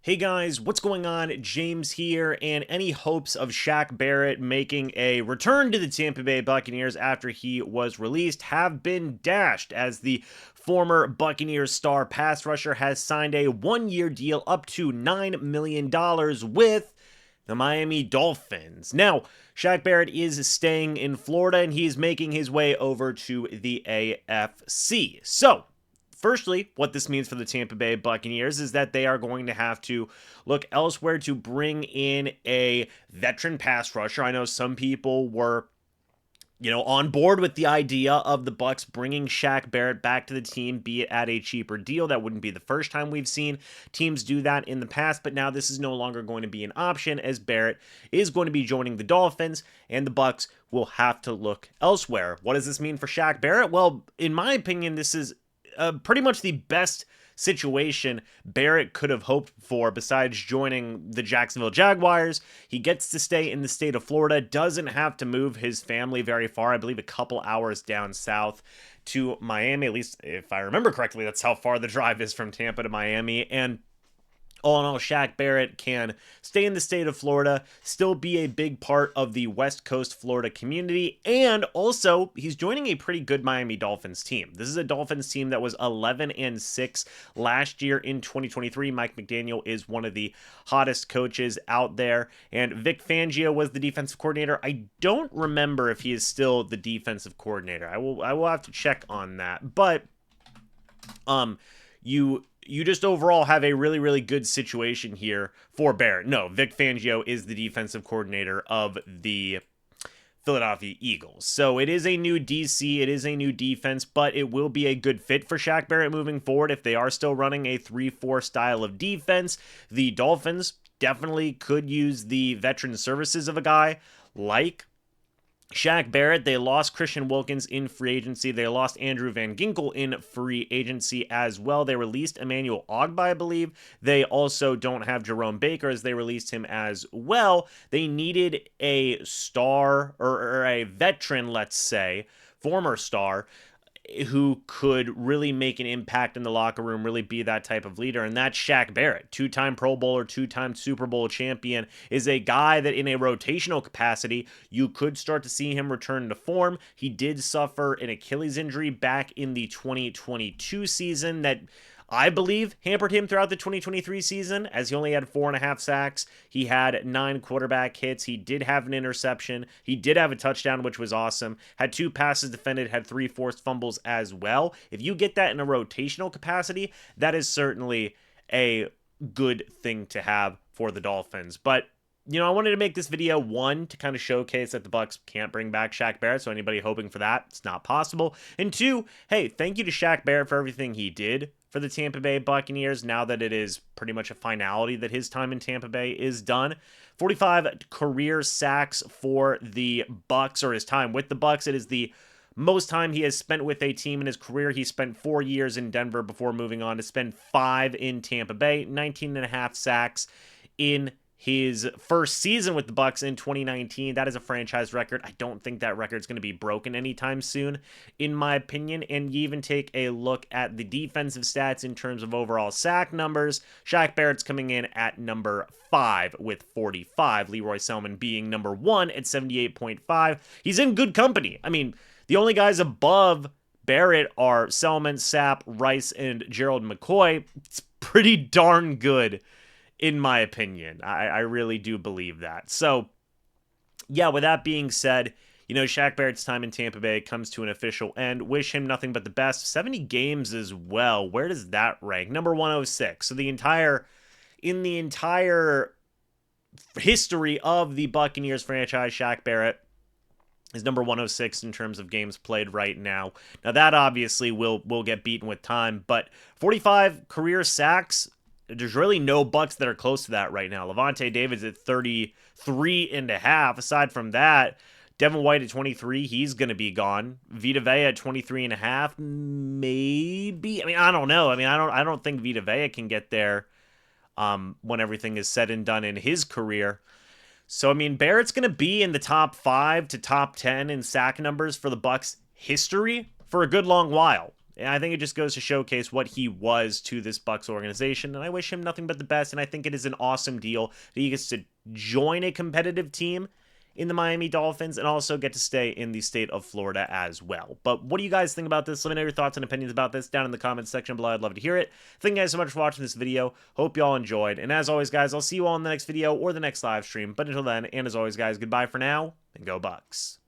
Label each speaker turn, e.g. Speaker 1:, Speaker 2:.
Speaker 1: Hey guys, what's going on? James here, and any hopes of Shaq Barrett making a return to the Tampa Bay Buccaneers after he was released have been dashed, as the former Buccaneers star pass rusher has signed a one-year deal up to $9 million with the Miami Dolphins. Now, Shaq Barrett is staying in Florida, and he's making his way over to the AFC. So, firstly, what this means for the Tampa Bay Buccaneers is that they are going to have to look elsewhere to bring in a veteran pass rusher. I know some people were, on board with the idea of the Bucs bringing Shaq Barrett back to the team, be it at a cheaper deal. That wouldn't be the first time we've seen teams do that in the past, but now this is no longer going to be an option, as Barrett is going to be joining the Dolphins, and the Bucs will have to look elsewhere. What does this mean for Shaq Barrett? Well, in my opinion, this is pretty much the best situation Barrett could have hoped for besides joining the Jacksonville Jaguars. He gets to stay in the state of Florida, doesn't have to move his family very far, I believe a couple hours down south to Miami, at least if I remember correctly, that's how far the drive is from Tampa to Miami. And all in all, Shaq Barrett can stay in the state of Florida, still be a big part of the West Coast Florida community, and also he's joining a pretty good Miami Dolphins team. This is a Dolphins team that was 11-6 last year in 2023. Mike McDaniel is one of the hottest coaches out there, and Vic Fangio was the defensive coordinator. I don't remember if he is still the defensive coordinator. I will have to check on that, but you just overall have a really, really good situation here for Barrett. No, Vic Fangio is the defensive coordinator of the Philadelphia Eagles. So it is a new DC, it is a new defense, but it will be a good fit for Shaq Barrett moving forward if they are still running a 3-4 style of defense. The Dolphins definitely could use the veteran services of a guy like Shaq Barrett. They lost Christian Wilkins in free agency. They lost Andrew Van Ginkel in free agency as well. They released Emmanuel Ogbah, I believe. They also don't have Jerome Baker, as they released him as well. They needed a star, or a veteran, let's say, former star, who could really make an impact in the locker room, really be that type of leader, and that's Shaq Barrett. Two-time Pro Bowler, two-time Super Bowl champion, is a guy that in a rotational capacity, you could start to see him return to form. He did suffer an Achilles injury back in the 2022 season that I believe hampered him throughout the 2023 season, as he only had 4.5 sacks. He had 9 quarterback hits. He did have an interception. He did have a touchdown, which was awesome. Had 2 passes defended, had 3 forced fumbles as well. If you get that in a rotational capacity, that is certainly a good thing to have for the Dolphins. But I wanted to make this video, one, to kind of showcase that the Bucs can't bring back Shaq Barrett, so anybody hoping for that, it's not possible. And two, hey, thank you to Shaq Barrett for everything he did for the Tampa Bay Buccaneers, now that it is pretty much a finality that his time in Tampa Bay is done. 45 career sacks for the Bucs, or his time with the Bucs. It is the most time he has spent with a team in his career. He spent 4 years in Denver before moving on to spend 5 in Tampa Bay. 19.5 sacks in his first season with the Bucs in 2019. That is a franchise record. I don't think that record's going to be broken anytime soon, in my opinion. And you even take a look at the defensive stats in terms of overall sack numbers. Shaq Barrett's coming in at number 5 with 45. Leroy Selman being number 1 at 78.5. He's in good company. I mean, the only guys above Barrett are Selman, Sapp, Rice, and Gerald McCoy. It's pretty darn good, in my opinion. I really do believe that. So, yeah, with that being said, Shaq Barrett's time in Tampa Bay comes to an official end. Wish him nothing but the best. 70 games as well. Where does that rank? Number 106. So in the entire history of the Buccaneers franchise, Shaq Barrett is number 106 in terms of games played right now. Now, that obviously will get beaten with time, but 45 career sacks, there's really no Bucs that are close to that right now. Levante David's at 33.5. Aside from that, Devin White at 23, he's going to be gone. Vita Vea at 23.5, maybe. I mean, I don't know. I mean, I don't think Vita Vea can get there when everything is said and done in his career. So, I mean, Barrett's going to be in the top 5 to top 10 in sack numbers for the Bucs history for a good long while. I think it just goes to showcase what he was to this Bucs organization, and I wish him nothing but the best, and I think it is an awesome deal that he gets to join a competitive team in the Miami Dolphins and also get to stay in the state of Florida as well. But what do you guys think about this? Let me know your thoughts and opinions about this down in the comments section below. I'd love to hear it. Thank you guys so much for watching this video. Hope you all enjoyed. And as always, guys, I'll see you all in the next video or the next live stream. But until then, and as always, guys, goodbye for now, and go Bucs.